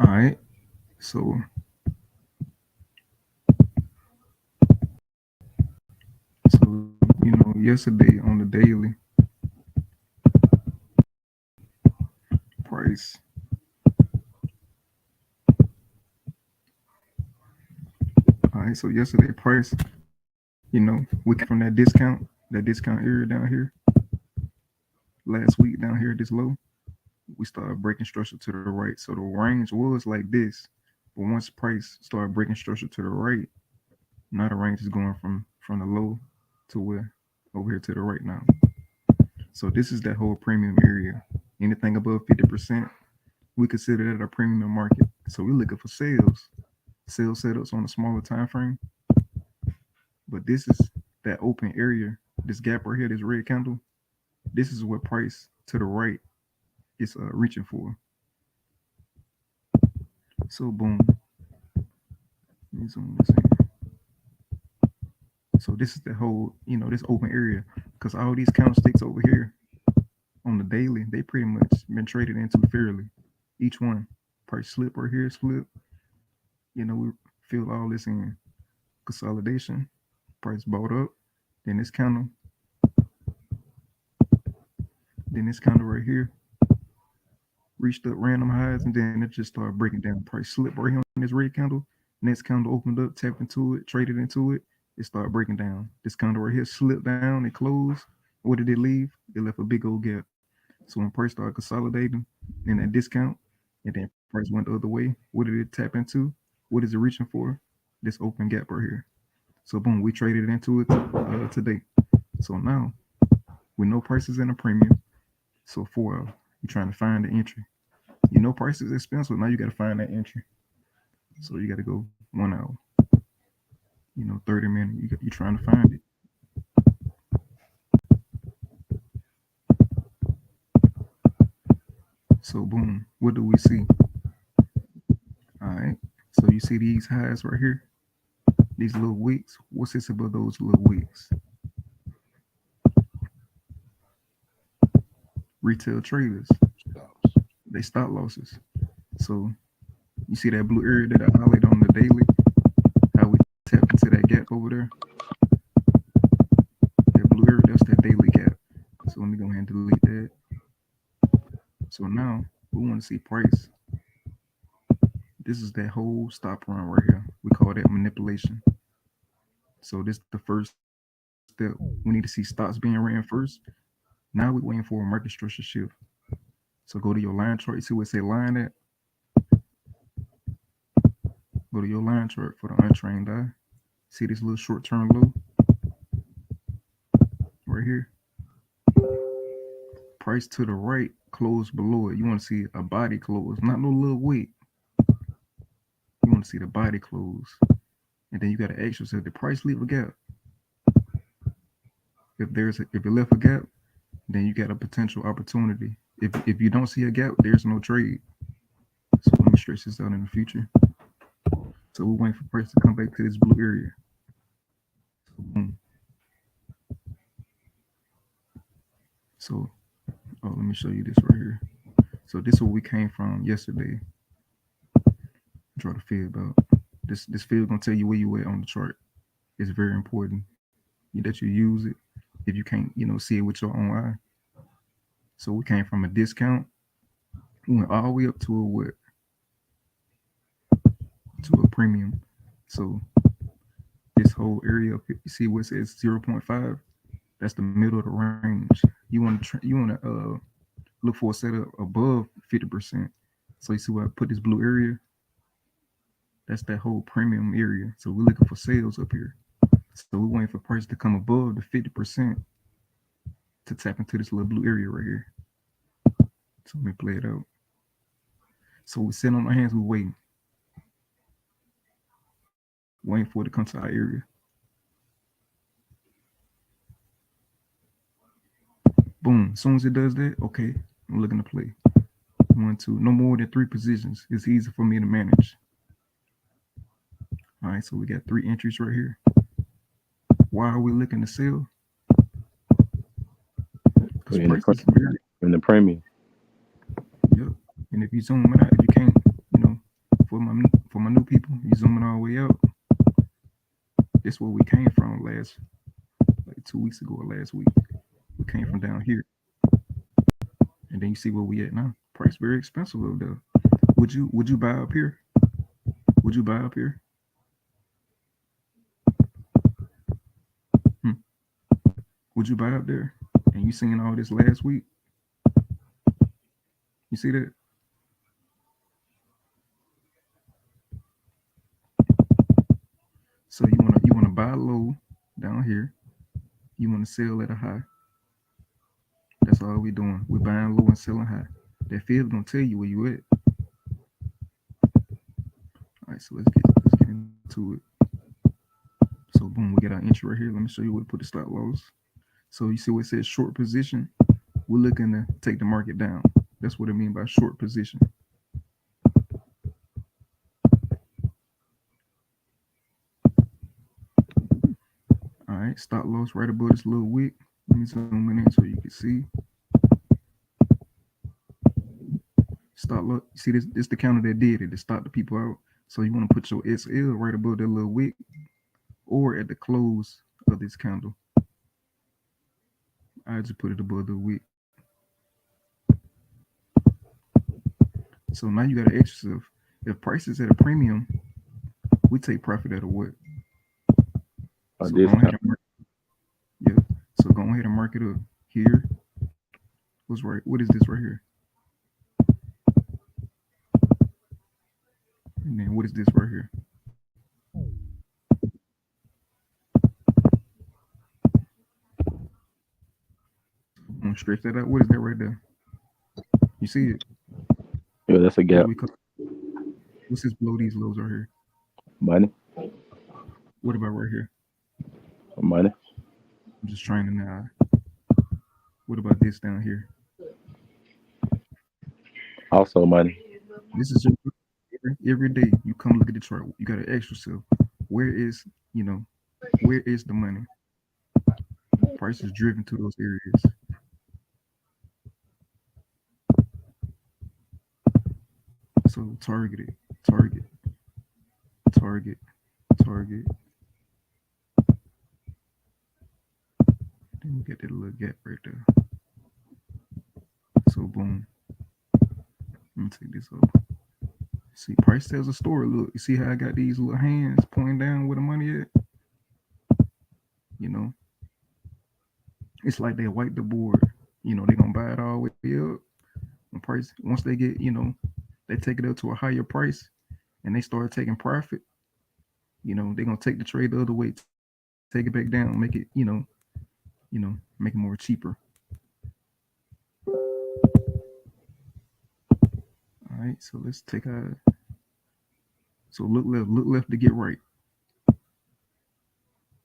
All right. So yesterday on the daily price. All right. So yesterday price. We came from that discount area down here last week down here this low. We started breaking structure to the right. So the range was like this, but once price started breaking structure to the right, now the range is going from the low to where over here to the right now. So this is that whole premium area. Anything above 50%, we consider that a premium market. So we're looking for sales setups on a smaller time frame. But this is that open area, this gap right here, this red candle. This is what price to the right is reaching for. So boom, let me zoom this in. So this is the whole, this open area, because all these candlesticks over here on the daily, they pretty much been traded into fairly. Each one, price slip right here, slip. We filled all this in consolidation. Price bought up. Then this candle, then this candle right here reached up random highs, and then it just started breaking down. Price slip right here on this red candle. Next candle opened up, tapped into it, traded into it. It started breaking down. This candle right here slipped down, it closed. What did it leave? It left a big old gap. So when price started consolidating in that discount, and then price went the other way, what did it tap into? What is it reaching for? This open gap right here. So boom, we traded into it today. So now we know prices in a premium. So you're trying to find the entry. Price is expensive. Now you got to find that entry. So you got to go 1 hour. 30 minutes. You're trying to find it. So boom, what do we see? All right. So you see these highs right here, these little wicks. What's this above those little wicks? Retail traders. Stops. They stop losses. So you see that blue area that I highlighted on the daily, how we tap into that gap over there. That blue area, that's that daily gap. So let me go ahead and delete that. So now we want to see price. This is that whole stop run right here. We call that manipulation. So this is the first step. We need to see stops being ran first. Now we're waiting for a market structure shift. So go to your line chart. You see where it say line at? Go to your line chart for the untrained eye. See this little short-term low right here? Price to the right, close below it. You want to see a body close, not no little weight. You want to see the body close. And then you got to ask yourself, did price leave a gap? If it left a gap, then you got a potential opportunity. If you don't see a gap, there's no trade. So let me stretch this out in the future. So we're waiting for price to come back to this blue area. So boom. So let me show you this right here. So this is where we came from yesterday. Draw the fib out. This fib gonna tell you where you at on the chart. It's very important that you use it. If you can't, see it with your own eye. So we came from a discount. We went all the way up to a what? To a premium. So this whole area up here, you see where it says 0.5? That's the middle of the range. You want to look for a setup above 50%. So you see where I put this blue area? That's that whole premium area. So we're looking for sales up here. So we're waiting for price to come above the 50% to tap into this little blue area right here. So let me play it out. So we're sitting on our hands, we're waiting for it to come to our area. Boom. As soon as it does that, okay, I'm looking to play. 1, 2, no more than 3 positions. It's easy for me to manage. All right, so we got 3 entries right here. Why are we looking to sell? Because In the price is very, in the premium. yep. And if you zoom it out, if you can't, for my new people, you zooming all the way out. This where we came from last, like 2 weeks ago or last week. We came from down here, and then you see where we at now. Price very expensive over there. Would you buy up here? Would you buy up here? Hmm. Would you buy up there? And you seen all this last week? You see that? So you wanna buy low down here. You wanna sell at a high. That's all we doing. We're buying low and selling high. That field gonna tell you where you at. All right, so let's get into it. So boom, we got our entry right here. Let me show you where to put the stop loss. So you see what it says short position. We're looking to take the market down. That's what I mean by short position. All right, stop loss right above this little wick. Let me zoom in so you can see. Stop loss. You see this the counter that did it to stop the people out. So you want to put your SL right above that little wick or at the close of this candle. I just put it above the wick. So now you got to ask yourself, if price is at a premium, we take profit at a what? So go ahead and mark, yeah. So go ahead and mark it up here. What's right? What is this right here? And then what is this right here? I'm gonna stretch that out. What is that right there? You see it? Yeah, that's a What gap. do we call? What's this below these lows right here? Money, What about right here? money. I'm just trying to now. What about this down here? Also money. This is just every day you come look at the chart. You gotta ask yourself, where is where is the money? Price is driven to those areas. So target it, target, target, target. Then we get that little gap right there. So boom. Let me take this off. See, price tells a story. Look, you see how I got these little hands pointing down where the money at? You know, it's like they wipe the board. They're gonna buy it all the way up. When price once they get, they take it up to a higher price and they start taking profit, they're gonna take the trade the other way, take it back down, make it, make it more cheaper. All right, so let's take a so look left to get right.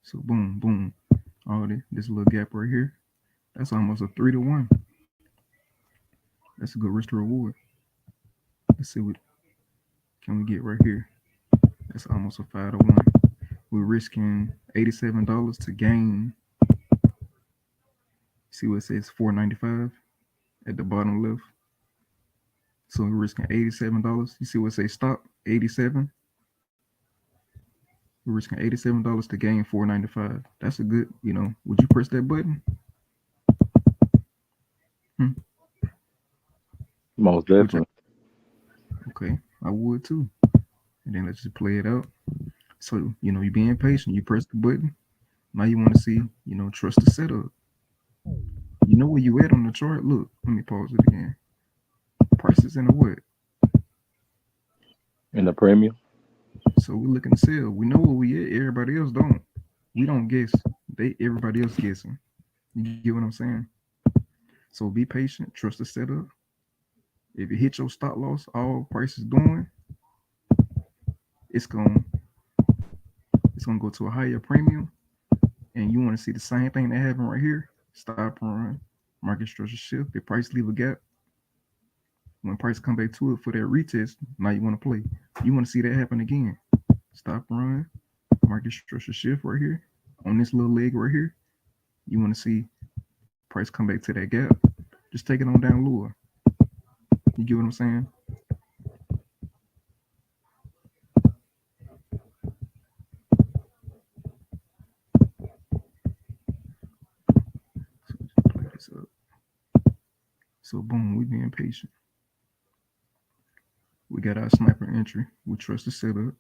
So boom, boom. All this little gap right here. That's almost a 3-to-1. That's a good risk to reward. Let's see what can we get right here. That's almost a 5-to-1. We're risking $87 to gain. See what it says 495 at the bottom left. So we're risking $87. You see what it says stop 87. We're risking $87 to gain 495. That's a good, would you press that button? Hmm. Most Which definitely. okay, I would too. And then let's just play it out. So, you're being patient, you press the button. Now you want to see, trust the setup. You know where you at on the chart. Look, let me pause it again. Prices in a what? In the premium. So we're looking to sell. We know where we at. Everybody else don't. We don't guess. Everybody else guessing. You get what I'm saying? So be patient. Trust the setup. If it hit your stop loss, all prices doing, it's gonna it's gonna go to a higher premium. And you want to see the same thing that happened right here. Stop run, market structure shift. If price leave a gap, when price come back to it for that retest, now you want to play. You want to see that happen again. Stop run, market structure shift right here on this little leg right here. You want to see price come back to that gap. Just take it on down lower. You get what I'm saying? So boom, we being patient. We got our sniper entry. We trust the setup.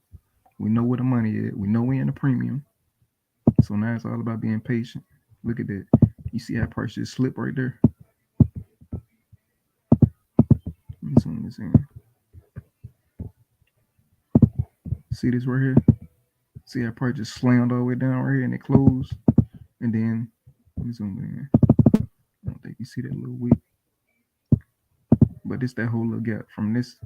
We know where the money is. We know we in the premium. So now it's all about being patient. Look at that. You see how price just slipped right there? Let me zoom this in. See this right here? See how price just slammed all the way down right here and it closed. And then let me zoom in. I don't think you see that little wick. But it's that whole little gap from this.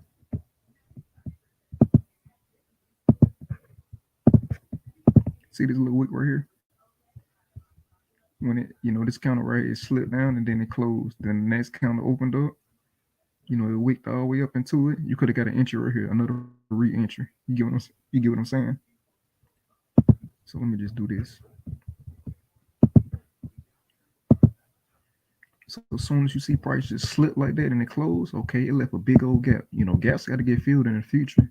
See this little wick right here? When it, this counter right here slipped down and then it closed. Then the next counter opened up. It wicked all the way up into it. You could have got an entry right here, another re-entry. You get what I'm saying? So let me just do this. So as soon as you see price just slip like that and it closed, okay, it left a big old gap. Gaps got to get filled in the future.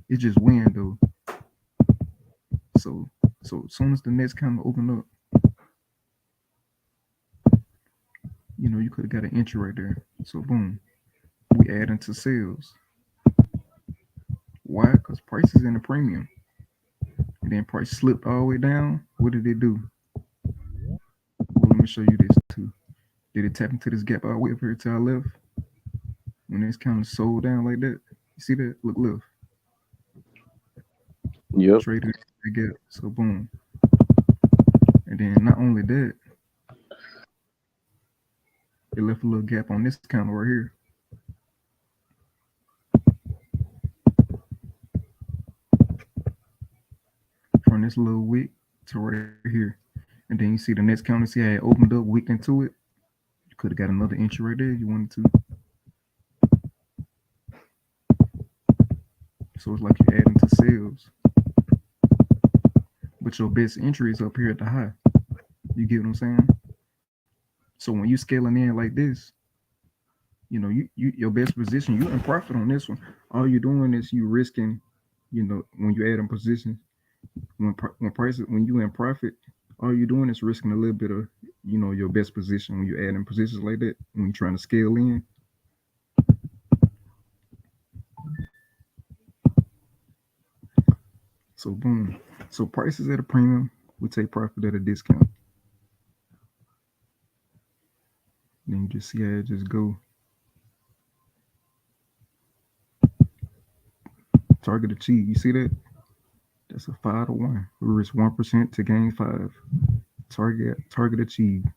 It's just wind though. So as soon as the next counter open up, you could have got an entry right there. So boom, we add into sales. Why? Because price is in the premium. And then price slipped all the way down. What did it do? Well, let me show you this too. Did it tap into this gap all the way up here to our left? When it's kind of sold down like that, you see that? Look left. Yep. Traded the gap. So boom. And then not only that, it left a little gap on this counter right here. From this little wick to right here. And then you see the next counter, see how it opened up, wicked into it. You could have got another entry right there if you wanted to. So it's like you're adding to sales. But your best entry is up here at the high. You get what I'm saying? So when you scaling in like this, you your best position, you in profit on this one. All you're doing is you risking, when you add in positions, when you in profit, all you're doing is risking a little bit of, your best position when you add in positions like that, when you're trying to scale in. So boom. So prices at a premium, we take profit at a discount. Then you just see how it just go. Target achieved. You see that? That's a 5 to 1. We risk 1% to gain 5. Target achieved.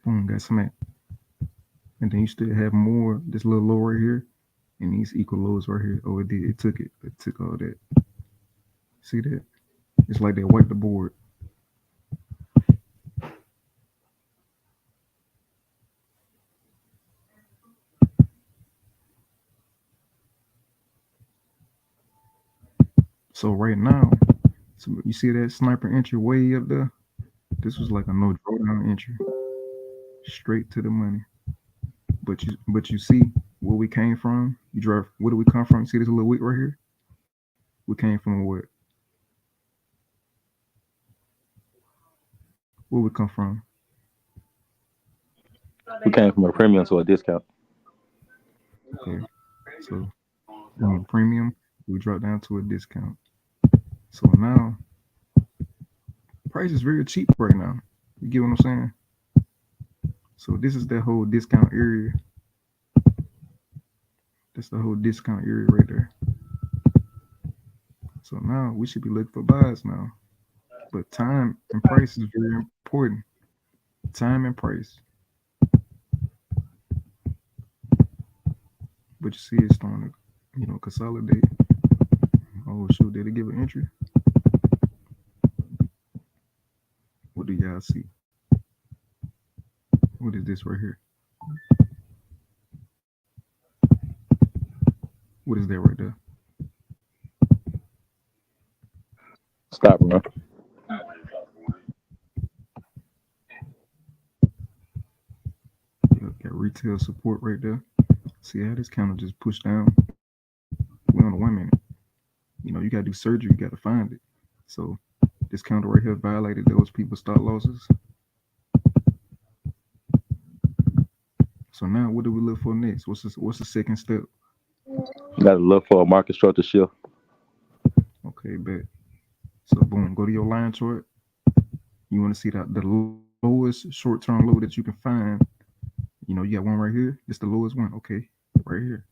Boom, got smacked. And then you still have more. This little low right here, and these equal lows right here. Oh, it did. It took it. It took all that. See that? It's like they wiped the board. So right now, so you see that sniper entry way up there? This was like a no drawdown entry, straight to the money. But you see where we came from. You drive. Where do we come from? See this little wick right here? We came from what? Where we come from? We came from a premium to a discount. Okay, so premium, we dropped down to a discount. So now price is very cheap right now. You get what I'm saying? So this is that whole discount area. That's the whole discount area right there. So now we should be looking for buys now. But time and price is very important. Time and price. But you see it's starting to, consolidate. Oh shoot, did it give an entry? What do y'all see? What is this right here? What is that right there? Stop, bro. Got retail support right there. See how this counter just pushed down? We're on a 1 minute. You gotta do surgery, you gotta find it. So this counter right here violated those people's stop losses. So now what do we look for next? What's the second step? You gotta look for a market structure shift. Okay, bet. So boom, go to your line chart. You want to see the lowest short-term low that you can find. You got one right here. It's the lowest one. Okay, right here.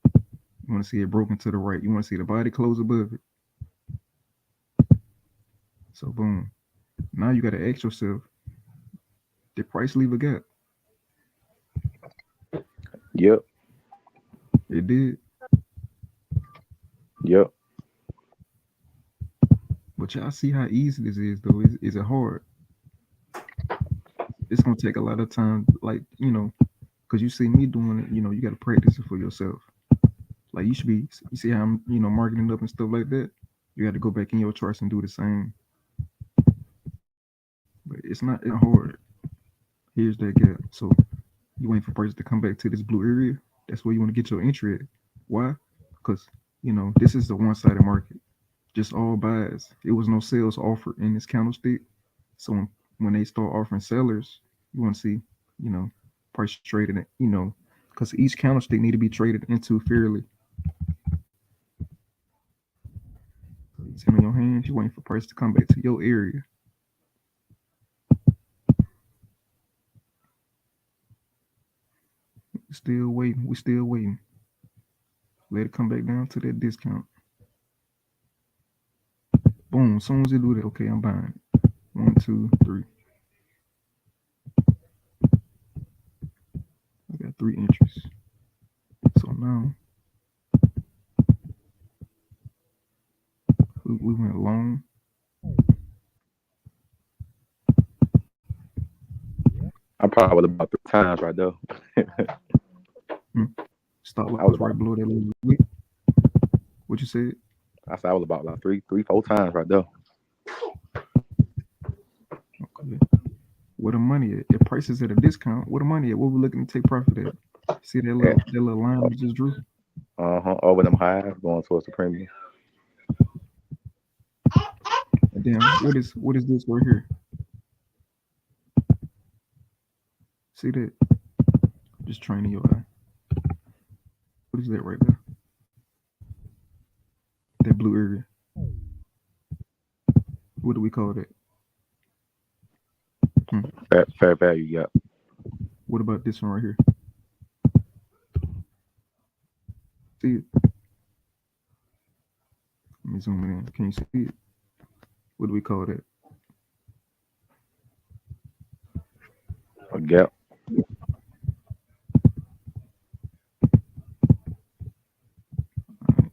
You want to see it broken to the right. You want to see the body close above it. So boom. Now you got to ask yourself, did price leave a gap? Yep, It did. yep. But y'all see how easy this is, though. Is it hard? It's gonna take a lot of time, like because you see me doing it. You got to practice it for yourself. Like you should be. You see how I'm, marketing up and stuff like that. You got to go back in your charts and do the same. But it's not hard. Here's that gap. So you waiting for prices to come back to this blue area. That's where you want to get your entry at. Why? Because this is a one-sided market. Just all buys. It was no sales offered in this candlestick. So when they start offering sellers, you want to see, you know, price traded, because each candlestick need to be traded into fairly. So you sit on your hands, you waiting for price to come back to your area. We still waiting. We still waiting. Let it come back down to that discount. Boom. As soon as it do that, okay, I'm buying. One, two, three. I got three entries. So now we went long. I probably was about 3 times right there. Hmm. Stop I loss was right about, below that little wick. What you said? I said I was about like three, 4 times right there. Okay. Where the money at? If prices at a discount, where the money at? What we looking to take profit at? See At, that little line we just drew? over them highs going towards the premium. And then what is this right here? See that? Just training your eye. What is that right there? That blue area. What do we call that? Hmm. Fair value gap. What about this one right here? See it? Let me zoom in. Can you see it? What do we call that? A gap. All right.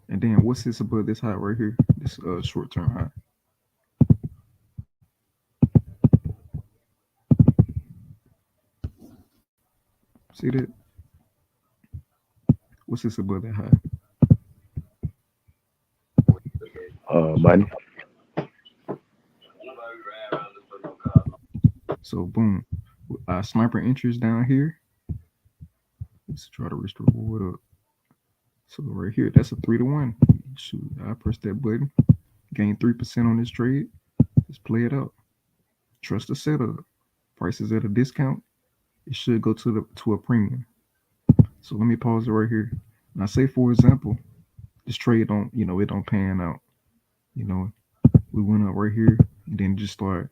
And then what's this above this high right here? This short term high. See that? What's this above that high? Money. So boom. Sniper entries down here. Let's try to reach the reward up. So right here, that's a 3-1. Shoot, I press that button. Gain 3% on this trade. Just play it out. Trust the setup. Prices at a discount. It should go to a premium. So let me pause it right here. Now say for example, this trade don't it don't pan out. You know we went up right here and then just start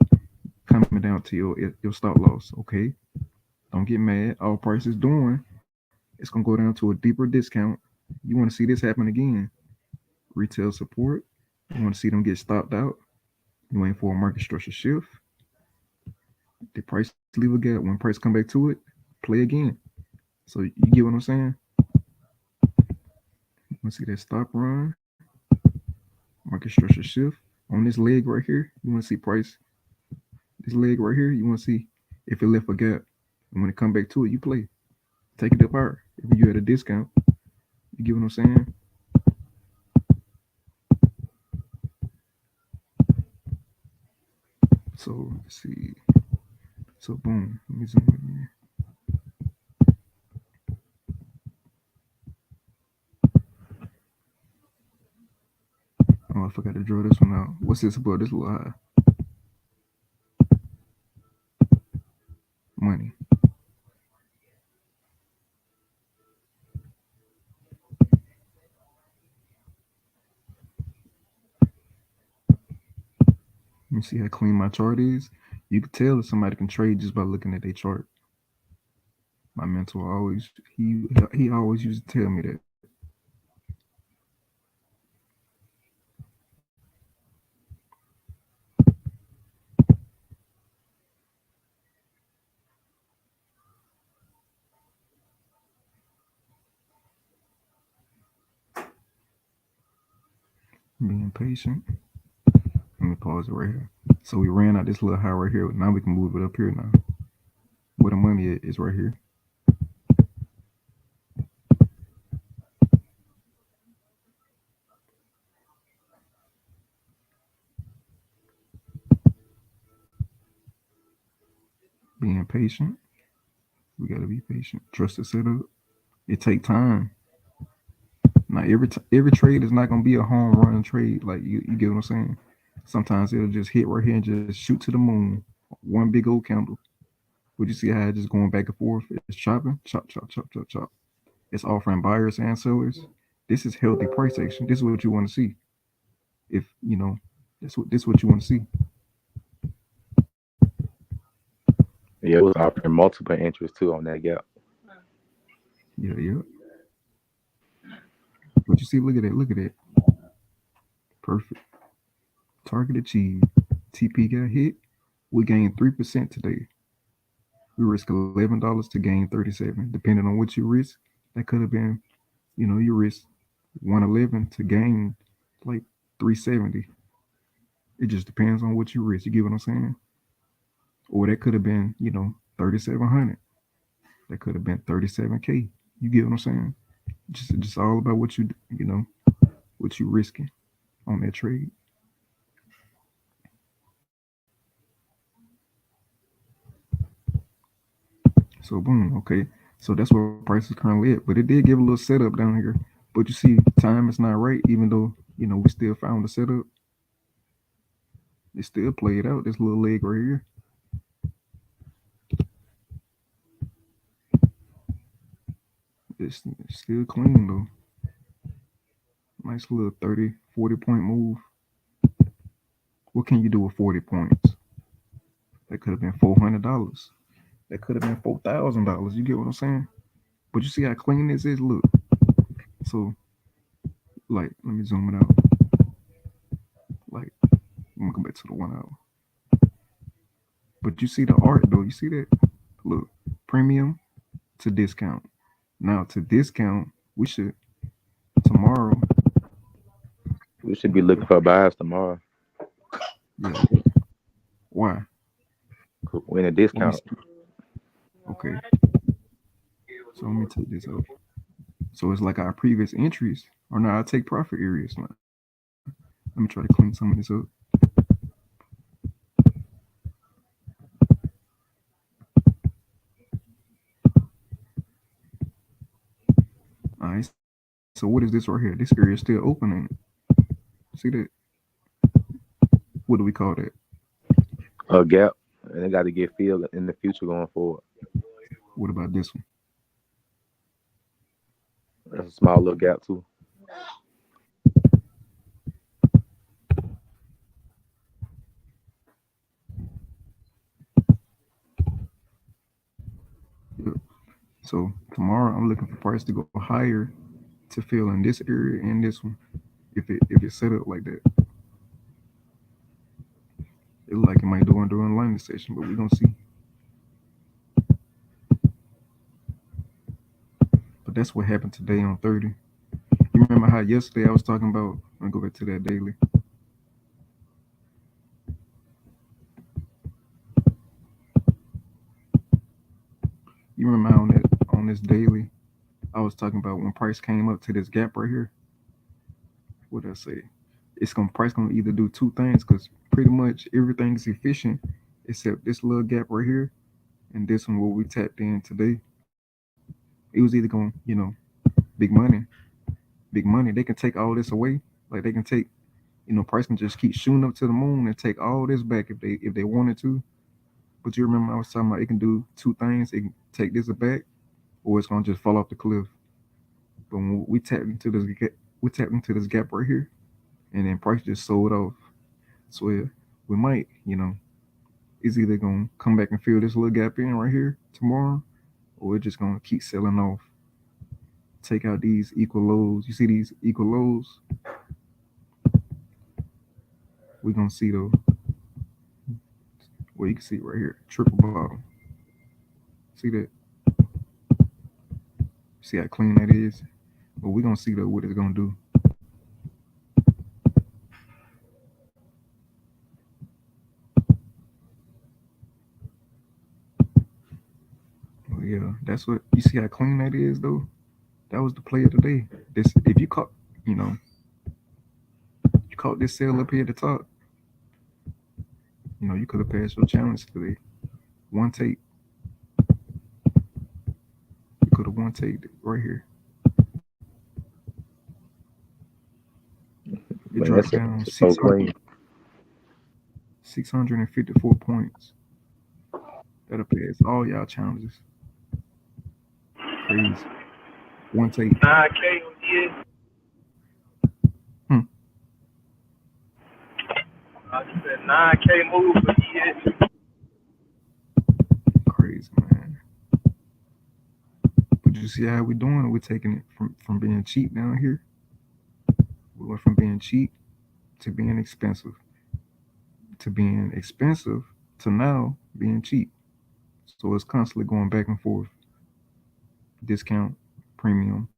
coming down to your stop loss. Okay, don't get mad. All prices doing, it's gonna go down to a deeper discount. You want to see this happen again? Retail support. You want to see them get stopped out. You waiting for a market structure shift. The price leave a gap. When price come back to it, play again. So you get what I'm saying? You want to see that stop run, market structure shift on this leg right here. You want to see price. This leg right here. You want to see if it left a gap, and when it come back to it, you play. Take it up higher. If you at a discount, you get what I'm saying? So let's see. So boom. Let me zoom in. Oh, I forgot to draw this one out. What's this about? This little high. Money. You see how clean my chart is? You can tell if somebody can trade just by looking at their chart. My mentor always he always used to tell me that. Being patient. Let me pause it right here. So we ran out this little high right here. Now we can move it up here now. Where the money is right here. Being patient. We gotta be patient. Trust the setup. It take time. Now every trade is not gonna be a home run trade. Like you get what I'm saying. Sometimes it'll just hit right here and just shoot to the moon. One big old candle. Would you see how it's just going back and forth? It's chopping, chop, chop, chop, chop, chop. It's offering buyers and sellers. This is healthy price action. This is what you want to see. If you know, this what you want to see. Yeah, it was offering multiple entries too on that gap. Yeah, yeah. But you see, look at that, look at that. Perfect. Target achieved. TP got hit. We gained 3% today. We risk $11 to gain 37. Depending on what you risk, that could have been, you risk 111 to gain like 370. It just depends on what you risk. You get what I'm saying? Or that could have been, 3,700. That could have been 37K. You get what I'm saying? Just all about what what you risking on that trade. So boom, okay. So that's where price is currently at. But it did give a little setup down here. But you see, time is not right, even though, we still found the setup. It still played out this little leg right here. It's still clean though. Nice little 30, 40 point move. What can you do with 40 points? That could have been $400. That could have been $4,000. You get what I'm saying? But you see how clean this is? Look. So, like, let me zoom it out. Like, I'm gonna go back to the 1 hour. But you see the art though. You see that? Look, premium to discount. Now to discount, we should tomorrow. We should be looking for buyers tomorrow. Yeah. Why? We're in a Let me discount. see. Okay. So let me take this out. So it's like our previous entries are now I take profit areas now. Let me try to clean some of this up. All right. So what is this right here? This area is still open, ain't it? See that? What do we call that? A gap, and it got to get filled in the future going forward. What about this one? That's a small little gap too. Yeah. So tomorrow I'm looking for price to go higher to fill in this area and this one. If it's set up like that, it look like it might do under line session, but we're gonna see. But that's what happened today on 30. You remember how yesterday I was talking about? I'm gonna go back to that daily. You remember how on this daily I was talking about when price came up to this gap right here. What did I say? It's gonna price gonna either do two things because pretty much everything is efficient except this little gap right here and this one where we tapped in today. It was either going, big money, big money. They can take all this away. Like they can take, price can just keep shooting up to the moon and take all this back if they wanted to. But you remember I was talking about it can do two things. It can take this back, or it's gonna just fall off the cliff. But when we tapped into this gap right here, and then price just sold off. So yeah, we might, it's either gonna come back and fill this little gap in right here tomorrow, or we're just gonna keep selling off, take out these equal lows. You see these equal lows? We're gonna see though. Well, you can see it right here, triple bottom. See that? See how clean that is? But we're gonna see though what it's gonna do. But yeah, that's what you see how clean that is though. That was the play of the day. This if you caught, you know, you caught this sale up here at the top, you could have passed your challenge today. One take, you could have one take right here. It Man, dropped that's down so clean. 654 points. That'll pass all y'all challenges. Crazy. One take. 9K yeah. Hmm. I said 9K move for years. Crazy, man. But you see how we're doing? We're taking it from being cheap down here. We went from being cheap to being expensive. To being expensive to now being cheap. So it's constantly going back and forth. Discount, premium,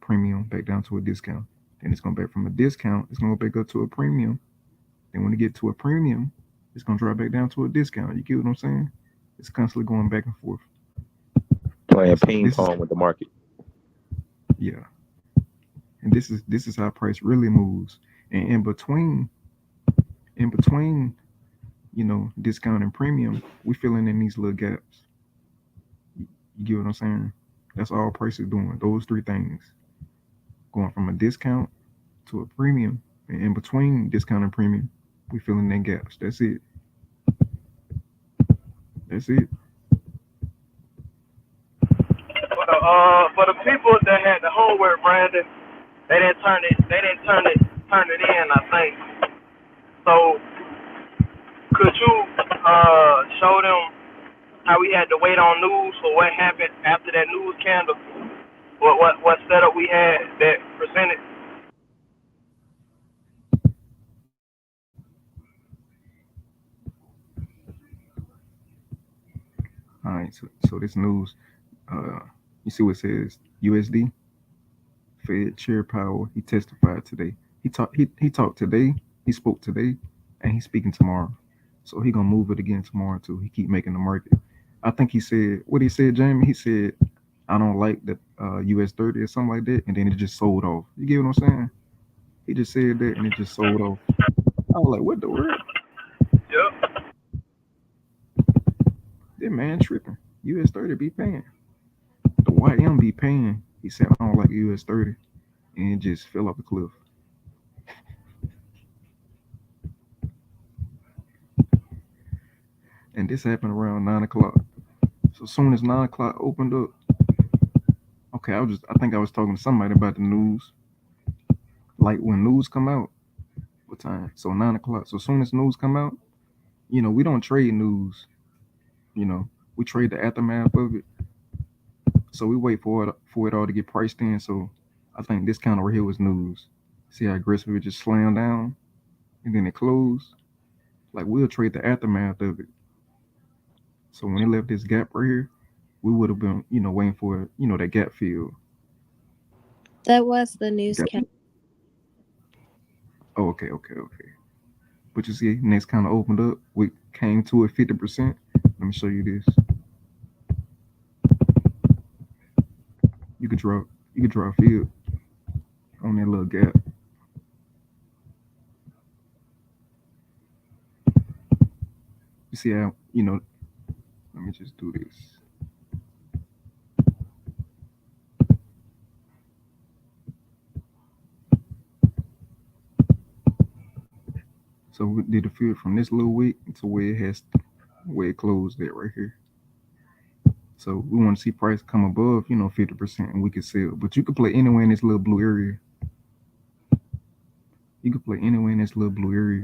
premium, back down to a discount. Then it's going back from a discount, it's going to go back up to a premium. Then when it get to a premium, it's going to drop back down to a discount. You get what I'm saying? It's constantly going back and forth. Playing So ping this is pong with the market. yeah, and this is how price really moves. And in between, discount and premium, we filling in these little gaps. You get what I'm saying? That's all price is doing. Those three things, going from a discount to a premium, and in between discount and premium, we filling in gaps. That's it. That's it. For the people that had the homework, Brandon, they didn't turn it in. I think so. Could you show them how we had to wait on news for what happened after that news candle? What setup we had that presented? All right. So this news, uh, you see what it says? USD Fed Chair Powell. He testified today. He talked today. He spoke today, and he's speaking tomorrow. So he gonna move it again tomorrow too. He keep making the market. I think he said what he said, Jamie. He said, "I don't like the US 30 or something like that," and then it just sold off. You get what I'm saying? He just said that, and it just sold off. I was like, "What the world? Yep. That man tripping. US 30 be paying. The YM be paying." He said, "I don't like US 30," and it just fell off the cliff. And this happened around 9 o'clock. So soon as 9 o'clock opened up, okay, I think I was talking to somebody about the news. Like when news come out, what time? So 9 o'clock. So soon as news come out, we don't trade news. You know, we trade the aftermath of it. So we wait for it all to get priced in. So I think this kind of right here was news. See how aggressive it just slammed down and then it closed. Like we'll trade the aftermath of it. So when it left this gap right here, we would have been, waiting for, that gap fill. That was the news Gap. count. Oh, okay, okay, okay. But you see, next kind of opened up. We came to it 50%. Let me show you this. You could draw a field on that little gap. You see how, let me just do this. So we did a field from this little wick to where it closed at right here. So we want to see price come above, 50%, and we could sell. But you could play anywhere in this little blue area. You could play anywhere in this little blue area.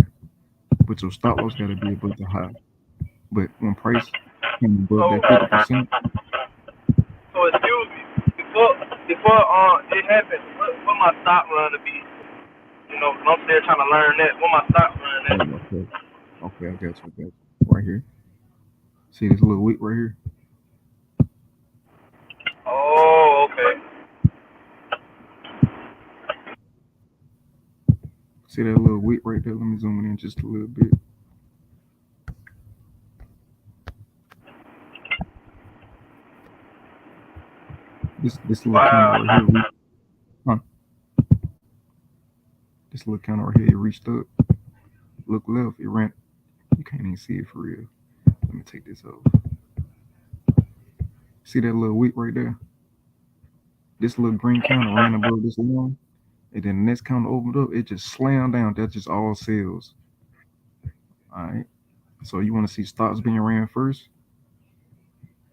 but your stop loss got to be above the high. But when price came above So that 50%, so excuse me. Before it happened, what my stop run to be? You know, 'cause I'm still trying to learn that. What my stop run at? oh, okay, okay, I got you, I got you. Right here. See this little wick right here? Oh, okay. See that little wick right there? Let me zoom it in just a little bit. This little candle right here, Wow. huh? This little candle right here, it reached up. Look left, it ran. You can't even see it for real. Let me take this off. See that little wick right there? This little green counter ran above this one, and then the next counter opened up, it just slammed down. That's just all sales. All right. So you want to see stocks being ran first,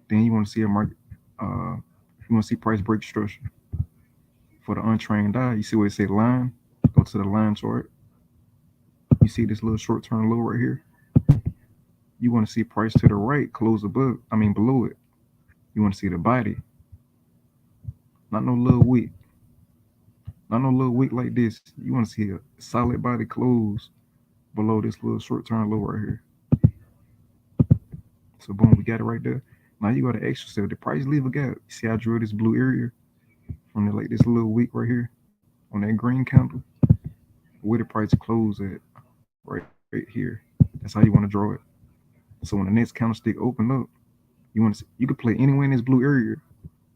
then you want to see a market. You want to see price break structure for the untrained eye. You see where it say line? Go to the line chart. You see this little short term low right here. You want to see price to the right, close above. I mean below it. You want to see the body, not no little wick, not no little wick like this. You want to see a solid body close below this little short term low right here. So boom, we got it right there. Now you got to ask yourself, the price leave a gap. You see I drew this blue area from the, like this little wick right here on that green candle. Where the price close at right here. That's how you want to draw it. So when the next candlestick open up, you could play anywhere in this blue area,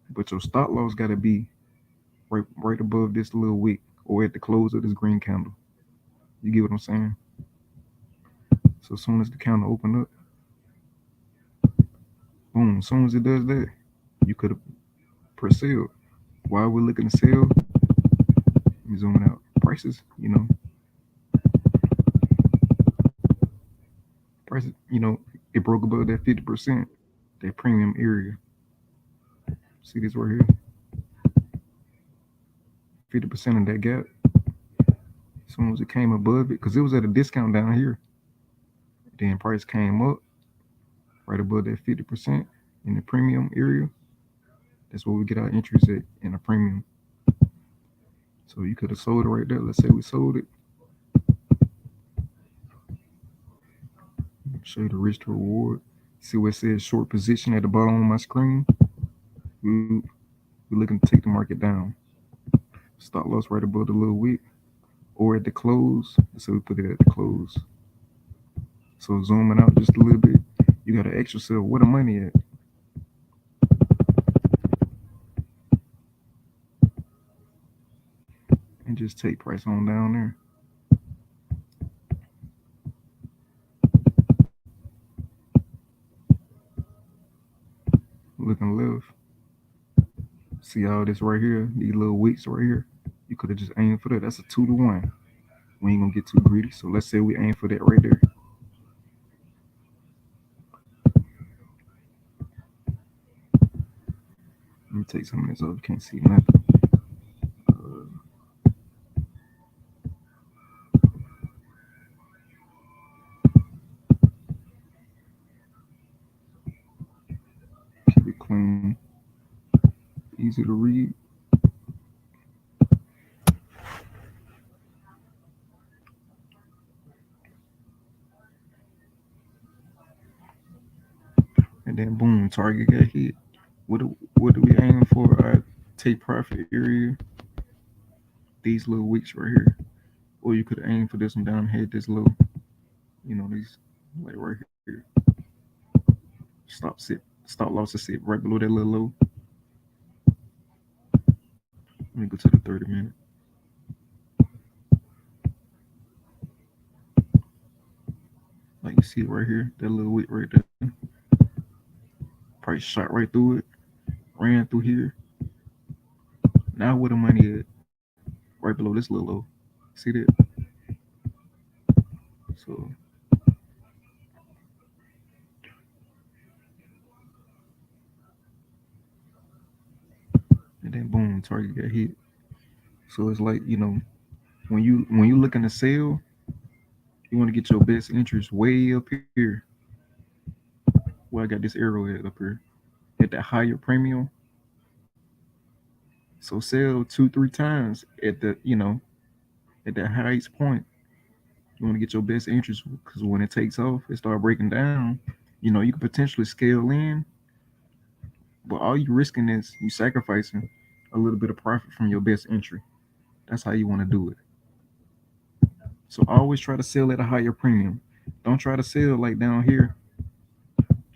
but your stop loss got to be right above this little wick or at the close of this green candle. You get what I'm saying? So as soon as the candle open up, boom. As soon as it does that, you could have pressed sell. While we're looking to sell, let me zoom it out. Prices, prices, it broke above that 50%, that premium area. See this right here? 50% of that gap. As soon as it came above it, because it was at a discount down here, then price came up right above that 50% in the premium area. That's where we get our entries at in a premium. So you could have sold it right there. Let's say we sold it. Show you the risk to reward. See where it says short position at the bottom of my screen? We, we're looking to take the market down. Stop loss right above the little wick or at the close. So we put it at the close. So zooming out just a little bit, you got to ask yourself where the money at. And just take price on down there. Looking left. See all this right here, these little wicks right here. You could have just aimed for that. That's a 2-to-1. We ain't gonna get too greedy. So let's say we aim for that right there. Let me take some of this off. You can't see nothing. Keep it clean, easy to read. And then boom, target got hit. What do we aim for? Our take profit area. These little wicks right here. Or you could aim for this one down here, this low. These like right here. Stop loss to sit right below that little low. Let me go to the 30-minute. Like you see it right here, that little wick right there. Price shot right through it, ran through here. Now where the money at? Right below this little low. See that? So and then boom, target got hit. So it's like when you looking to sell, You want to get your best interest way up here. Well, I got this arrowhead up here at that higher premium. So sell 2-3 times at the at that highest point. You want to get your best interest because when it takes off, it start breaking down. You can potentially scale in, but all you risking is you sacrificing a little bit of profit from your best entry. That's how you want to do it. So always try to sell at a higher premium. Don't try to sell like down here.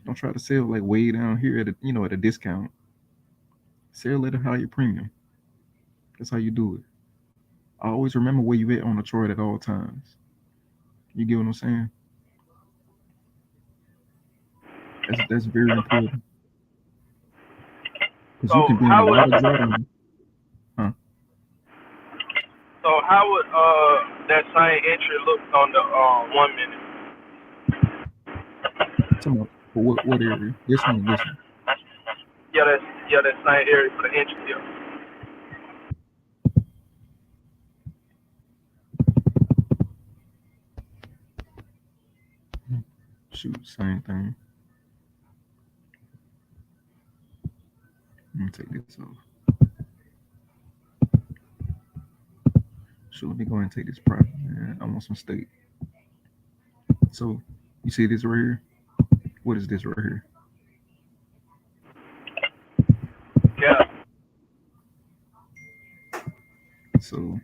Don't try to sell like way down here at a discount. Sell at a higher premium. That's how you do it. Always remember where you at on the chart at all times. You get what I'm saying? That's very important because So you can be in a how would lot of drawdowns. Huh? how would that same entry look on the 1 minute? Come on. For what area? This one. This one. Yeah, that same area for the entry. Yeah. Shoot, same thing. Let me take this off. So let me go ahead and take this profit, man. I want some steak. So you see this right here? What is this right here? Yeah. So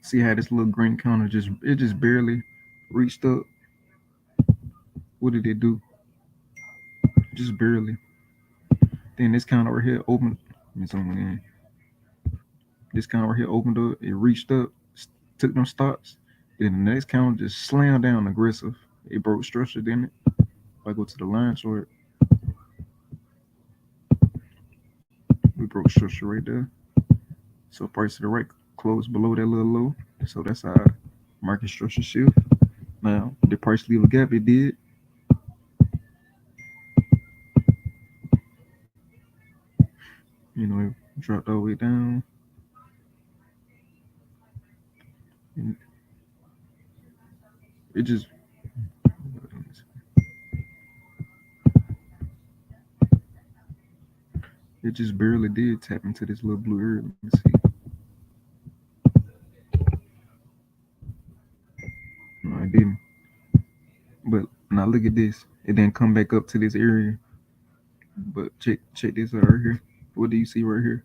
see how this little green counter just barely reached up. What did it do? Just barely. Then this counter right here opened. Let me zoom in. This counter right here opened up. It reached up, took them stops. Then the next counter just slammed down aggressive. It broke structure, didn't it? If I go to the line chart, we broke structure right there. So price to the right closed below that little low. So that's our market structure shift. Now the price leave a gap. It did. It dropped all the way down. And it just it just barely did tap into this little blue area. Let me see. No, it didn't. But now look at this. It didn't come back up to this area. But check this out right here. What do you see right here?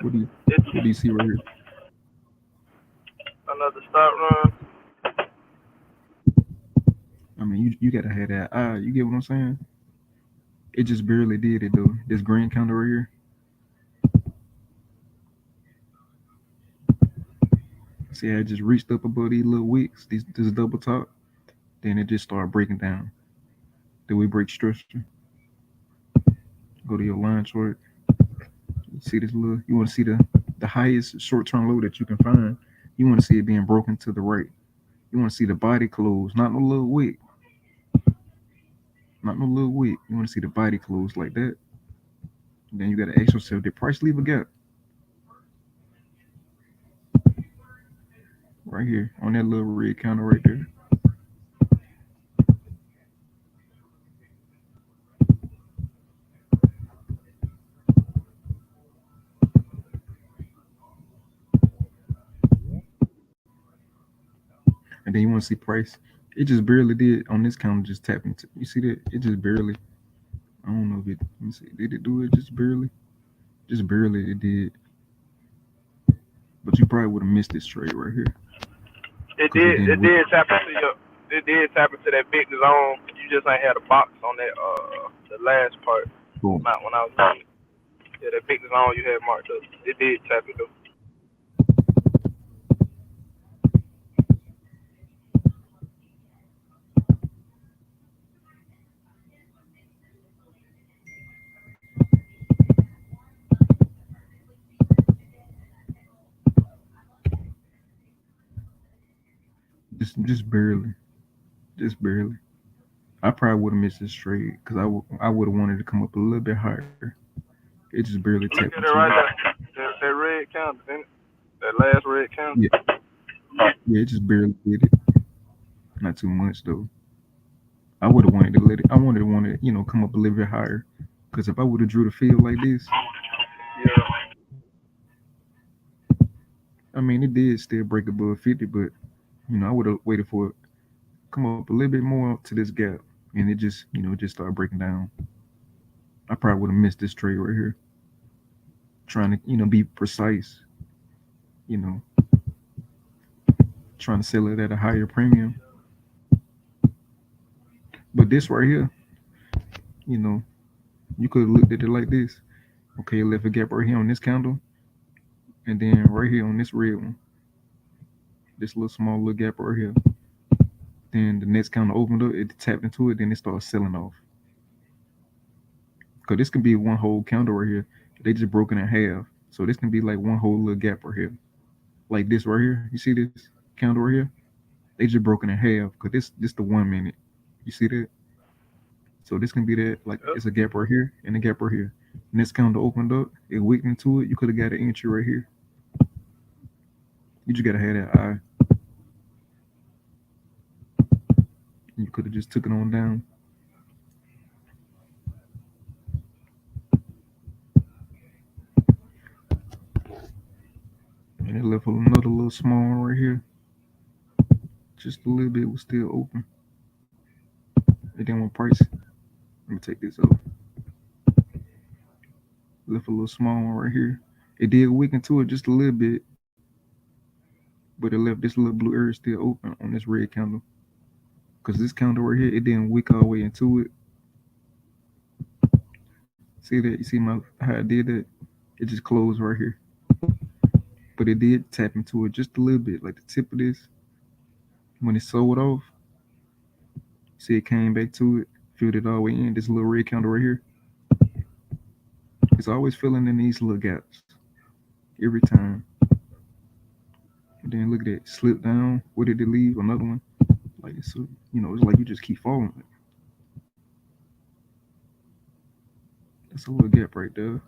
What do you It's what do you see right here? another stop run. I mean, you gotta have that eye. You get what I'm saying? It just barely did it though. This green counter right here. See how it just reached up above these little wicks, this double top. Then it just started breaking down. Then we break structure. Go to your line chart. You see this little. You want to see the highest short term low that you can find. You want to see it being broken to the right. You want to see the body close, not no little wick, not no little wick. You want to see the body close like that. And then you got to ask yourself, did price leave a gap? Right here on that little red counter right there. And then you want to see price. It just barely did on this counter. Just tap into. You see that? It just barely. I don't know if it. Let me see. Did it do it? Just barely. Just barely. It did. But you probably would have missed this trade right here It because it did. didn't It wick. did tap into your. It did tap into that big zone. You just ain't had a box on that. The last part. Boom. Not when I was doing it. Yeah, that big zone you had marked up. It did tap it though. Just barely. Just barely. I probably would have missed this trade because I would have wanted to come up a little bit higher. It just barely tapped Look at into it it. right there. That red counter, ain't it? That last red counter. Yeah, yeah, it just barely did it. Not too much though. I would have wanted to let it. I wanted come up a little bit higher. Because if I would have drew the field like this, Yeah. I mean, it did still break above 50, but I would have waited for it come up a little bit more to this gap, and it just just started breaking down. I probably would have missed this trade right here, trying to be precise, you know, trying to sell it at a higher premium. But this right here, you know, you could have looked at it like this. Okay, it left a gap right here on this candle, and then right here on this red one, this little small little gap right here. Then the next candle opened up, it tapped into it, then it started selling off. Cause this can be one whole candle right here. They just broken in half. So this can be like one whole little gap right here. Like this right here. You see this candle right here? They just broken in half. Cause this the 1 minute. You see that? So this can be that like Yep. it's a gap right here and a gap right here. And this candle opened up, it weakened to it. You could have got an entry right here. You just gotta have that eye. You could have just took it on down. And it left another little small one right here. Just a little bit was still open. It didn't want price. Let me take this off. Left a little small one right here. It did weaken to it just a little bit, but it left this little blue area still open on this red candle. Cause this candle right here, it didn't wick all the way into it. See that? You see my how I did that? It just closed right here. But it did tap into it just a little bit, like the tip of this. When it sold off, see it came back to it, filled it all the way in. This little red candle right here. It's always filling in these little gaps every time. And then look at that, slip down. Where did it leave? Another one. Like so, it's like you just keep falling. That's a little gap right there.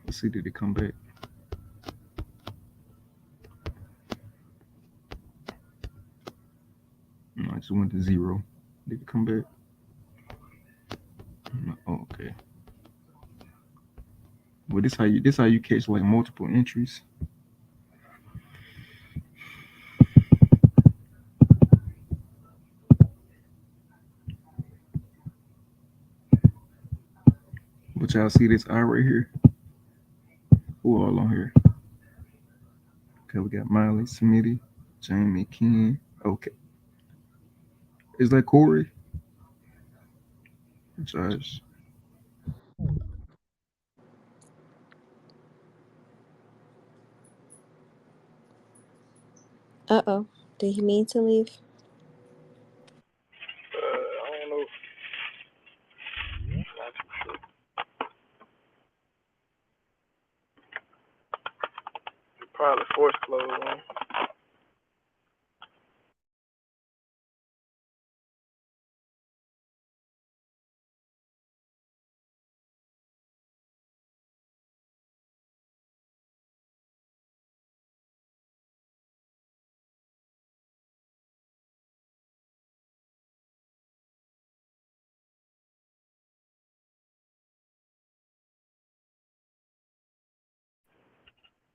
Let's see, did it come back? No, it just went to zero. Did it come back? No. Oh, okay. Well, this how you catch like multiple entries. But y'all see this eye right here? Who all on here? Okay, we got Miley, Smitty, Jamie, Ken. Okay, is that Corey? Josh. Uh-oh. Did he mean to leave? I don't know. Probably force close on.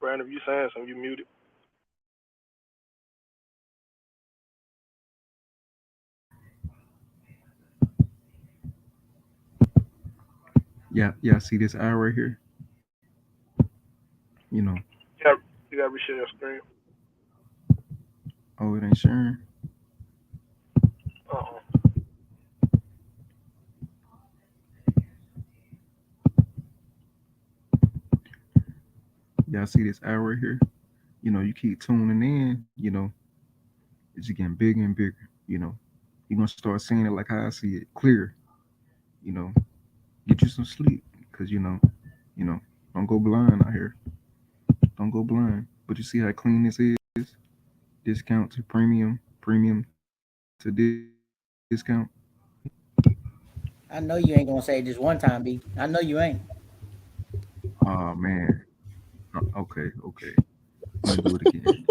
Brandon, if you saying something, you muted. Yeah. See this eye right here? You know. You got to reshare your screen. Oh, it ain't sharing. Uh-uh. Y'all see this eye right here? You keep tuning in. It's just getting bigger and bigger. You're gonna start seeing it like how I see it, clear. You know, get you some sleep, cause you know, don't go blind out here. Don't go blind. But you see how clean this is? Discount to premium, premium to discount. I know you ain't gonna say just one time, B. I know you ain't. Oh man. Okay, okay. I'm gonna do it again.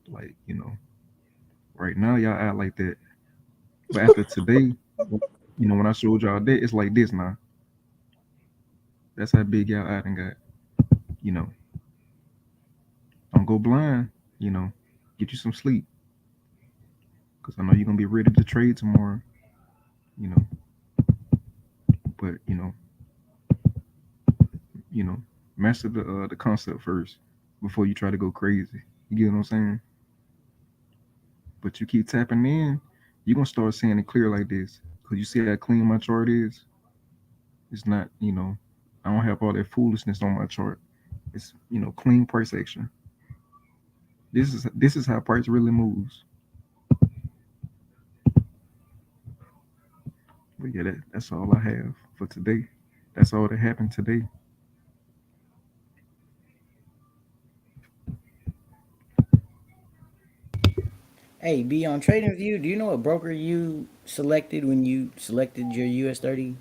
Like, right now y'all act like that. But after today, when I showed y'all that, it's like this now. That's how big y'all out and got. You know, don't go blind. You know, get you some sleep. Cause I know you're gonna be ready to trade tomorrow. You know, but you know, master the concept first before you try to go crazy. You get what I'm saying? But you keep tapping in, you're gonna start seeing it clear like this. Cause you see how clean my chart is. It's not, I don't have all that foolishness on my chart. It's clean price action. This is how price really moves. But yeah, that's all I have for today. That's all that happened today. Hey, B, on Trading View, do you know what broker you selected when you selected your US 30?